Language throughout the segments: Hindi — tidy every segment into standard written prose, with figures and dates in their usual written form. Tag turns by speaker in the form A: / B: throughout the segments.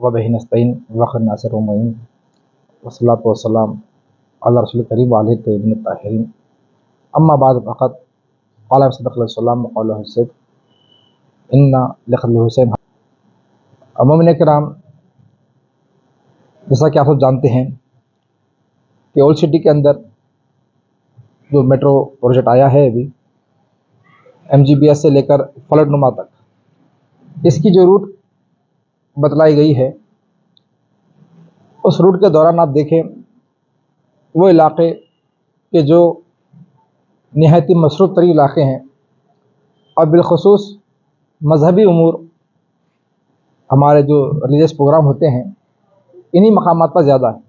A: व बिही नस्तईन व खैरुन नासिर व मुईन वस्सलातु वस्सलाम अला रसूलिल करीम व आलिहि तय्यबीन ताहिरीन अम्मा बाद फ़क़द क़ाला सदक़ल्लाहु व क़ौलुहु सिद्क़ इन्ना लिक़त्लिल हुसैन। मोमिन किराम, जैसा कि आप सब जानते हैं कि ओल्ड सिटी के अंदर जो मेट्रो प्रोजेक्ट आया है अभी MGBS से लेकर फलकनुमा तक, इसकी जो रूट बतलाई गई है उस रूट के दौरान आप देखें वो इलाक़े के जो निहायत ही मसरूफ़ तरीन इलाक़े हैं और बिलख़ुसूस मजहबी उमूर, हमारे जो रिलीजियस प्रोग्राम होते हैं, इन्हीं मकामात पर ज़्यादा है।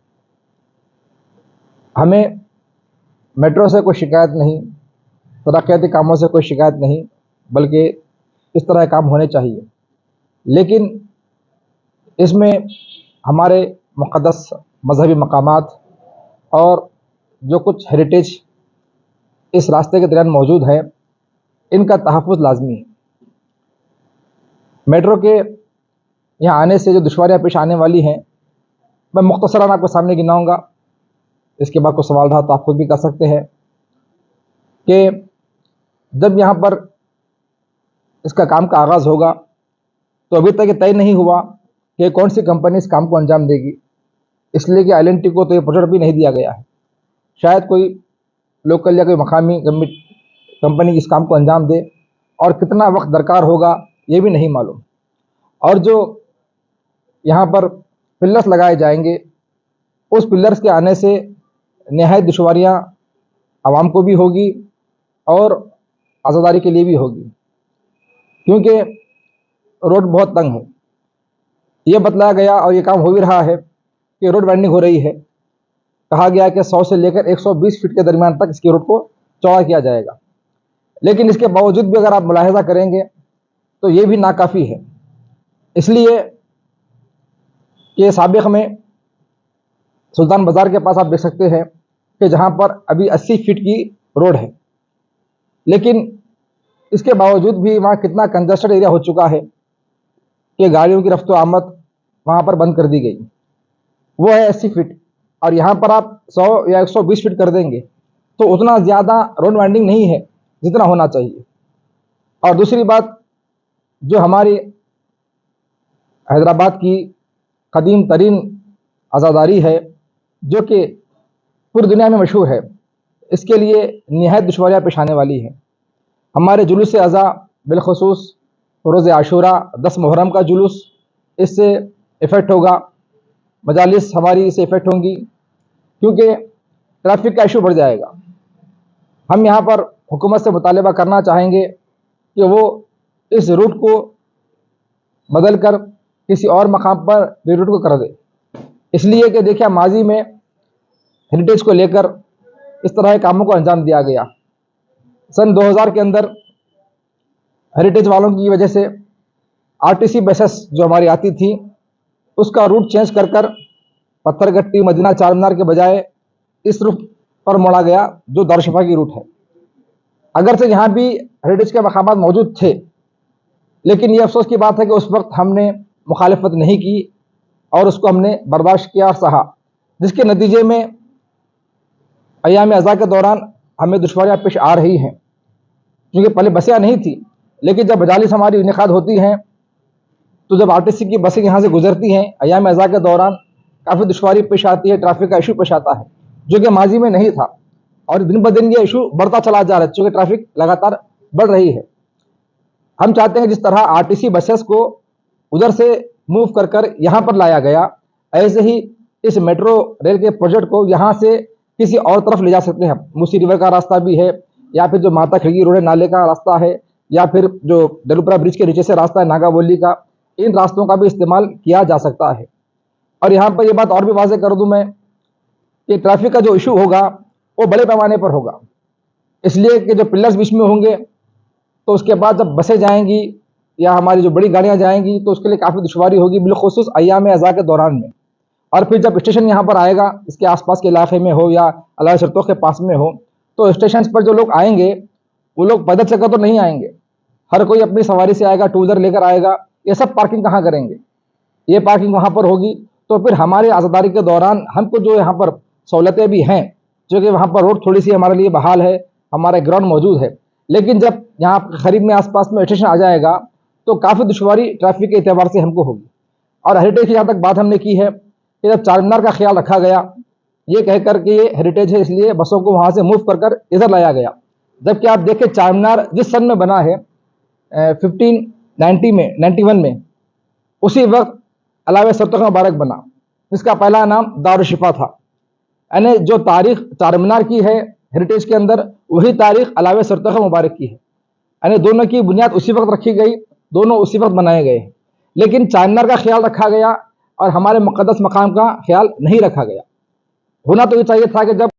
A: हमें मेट्रो से कोई शिकायत नहीं, तरक्याती कामों से कोई शिकायत नहीं, बल्कि इस तरह के काम होने चाहिए। लेकिन इसमें हमारे मुक़द्दस मजहबी मकामात और जो कुछ हेरिटेज इस रास्ते के दरमियान मौजूद है, इनका तहफ़्फ़ुज़ लाज़मी है। मेट्रो के यहाँ आने से जो दुश्वारियाँ पेश आने वाली हैं, मैं मुख्तसरन आपके सामने गिनाऊँगा। इसके बाद कोई सवाल रहा तो आप खुद भी कर सकते हैं कि जब यहाँ पर इसका काम का आगाज़ होगा तो अभी तक ये तय नहीं हुआ कि कौन सी कंपनी इस काम को अंजाम देगी, इसलिए कि IL&T को तो ये प्रोजेक्ट भी नहीं दिया गया है। शायद कोई लोकल या कोई मकामी कंपनी इस काम को अंजाम दे और कितना वक्त दरकार होगा ये भी नहीं मालूम। और जो यहाँ पर पिलर्स लगाए जाएंगे, उस पिलर्स के आने से नहायत दुश्वारियाँ आवाम को भी होगी और आज़ादारी के लिए भी होगी, क्योंकि रोड बहुत तंग है। ये बतलाया गया और ये काम हो भी रहा है कि रोड वाइंडिंग हो रही है। कहा गया कि 100 से लेकर 120 फीट के दरमियान तक इसकी रोड को चौड़ा किया जाएगा। लेकिन इसके बावजूद भी अगर आप मुलाहिज़ा करेंगे तो ये भी नाकाफ़ी है, इसलिए कि साबिक़ में सुल्तान बाज़ार के पास आप देख सकते हैं कि जहाँ पर अभी 80 फीट की रोड है, लेकिन इसके बावजूद भी वहाँ कितना कंजस्टेड एरिया हो चुका है कि गाड़ियों की रफ्तो आमद वहाँ पर बंद कर दी गई। वो है 80 फीट और यहाँ पर आप 100 या 120 फीट कर देंगे तो उतना ज़्यादा रोड वाइंडिंग नहीं है जितना होना चाहिए। और दूसरी बात, जो हमारी हैदराबाद की कदीम तरीन आज़ादारी है, जो कि पूरी दुनिया में मशहूर है, इसके लिए निहायत दुश्वारियाँ पेश आने वाली हैं। हमारे जुलूस अज़ा बिलख़ुसूस रोज़ आशूरा 10 मुहर्रम का जुलूस इससे इफ़ेक्ट होगा, मजालिस हमारी इससे इफ़ेक्ट होंगी, क्योंकि ट्रैफिक का इशू बढ़ जाएगा। हम यहाँ पर हुकूमत से मुतालिबा करना चाहेंगे कि वो इस रूट को बदल कर किसी और मकाम पर रीरूट को कर दे, इसलिए कि देखिए माजी में हेरिटेज को लेकर इस तरह के कामों को अंजाम दिया गया। सन 2000 के अंदर हेरिटेज वालों की वजह से RTC बसेस जो हमारी आती थी उसका रूट चेंज कर कर पत्थरगट्टी मदीना चारमीनार के बजाय इस रूट पर मोड़ा गया जो दारुशफ़ा की रूट है। अगर से यहाँ भी हेरिटेज के मकामात मौजूद थे, लेकिन ये अफसोस की बात है कि उस वक्त हमने मुखालिफत नहीं की और उसको हमने बर्दाश्त किया और सहा, जिसके नतीजे में अय्याम अज़ा के दौरान हमें दुश्वारियाँ पेश आ रही हैं। क्योंकि पहले बसें नहीं थी, लेकिन जब मजालिस हमारी इनेकाद होती हैं तो जब RTC की बसें यहाँ से गुजरती हैं, अय्याम अज़ा के दौरान काफ़ी दुश्वारी पेश आती है, ट्रैफिक का इशू पेश आता है, जो कि माजी में नहीं था और दिन ब दिन ये इशू बढ़ता चला जा रहा है, चूँकि ट्रैफिक लगातार बढ़ रही है। हम चाहते हैं जिस तरह RTC बसेस को उधर से मूव कर कर यहाँ पर लाया गया, ऐसे ही इस मेट्रो रेल के प्रोजेक्ट को यहाँ से किसी और तरफ ले जा सकते हैं। मूसी रिवर का रास्ता भी है, या फिर जो माता खिड़की रोड नाले का रास्ता है, या फिर जो दलुपरा ब्रिज के नीचे से रास्ता है नागाबोली का, इन रास्तों का भी इस्तेमाल किया जा सकता है। और यहाँ पर ये बात और भी वाज़ेह कर दूँ मैं कि ट्रैफिक का जो इशू होगा वो बड़े पैमाने पर होगा, इसलिए कि जो पिलर्स बीच में होंगे तो उसके बाद जब बसें जाएंगी या हमारी जो बड़ी गाड़ियाँ जाएंगी तो उसके लिए काफ़ी दुश्वारी होगी, बिलख़ुसूस अय्याम अज़ा के दौरान में। और फिर जब स्टेशन यहाँ पर आएगा, इसके आसपास के इलाके में हो या अलावा शर्तों के पास में हो, तो स्टेशन पर जो लोग आएंगे वो लोग पैदल चलकर तो नहीं आएंगे, हर कोई अपनी सवारी से आएगा, टू व्हीलर लेकर आएगा। ये सब पार्किंग कहाँ करेंगे? ये पार्किंग वहाँ पर होगी, तो फिर हमारे आज़ादारी के दौरान हमको जो यहाँ पर सहूलतें भी हैं, जो कि वहाँ पर रोड थोड़ी सी हमारे लिए बहाल है, हमारा ग्राउंड मौजूद है, लेकिन जब यहाँ करीब में आसपास में स्टेशन आ जाएगा तो काफ़ी दुश्वारी ट्रैफिक के एतबार से हमको होगी। और हेरिटेज की जहाँ तक बात हमने की है कि जब चार मीनार का ख्याल रखा गया, ये कहकर कि ये हेरिटेज है इसलिए बसों को वहाँ से मूव कर इधर लाया गया, जबकि आप देखें चार मीनार जिस सन में बना है 1590 में 91 में, उसी वक्त अलावे सरतुख मुबारक बना, जिसका पहला नाम दारुशिफा था। यानी जो तारीख चार मीनार की है हेरिटेज के अंदर, वही तारीख अलावे सरतुख मुबारक की है। यानी दोनों की बुनियाद उसी वक्त रखी गई, दोनों उसी वक्त बनाए गए, लेकिन चार मीनार का ख्याल रखा गया और हमारे मुक़द्दस मकाम का ख्याल नहीं रखा गया। होना तो ये चाहिए था कि जब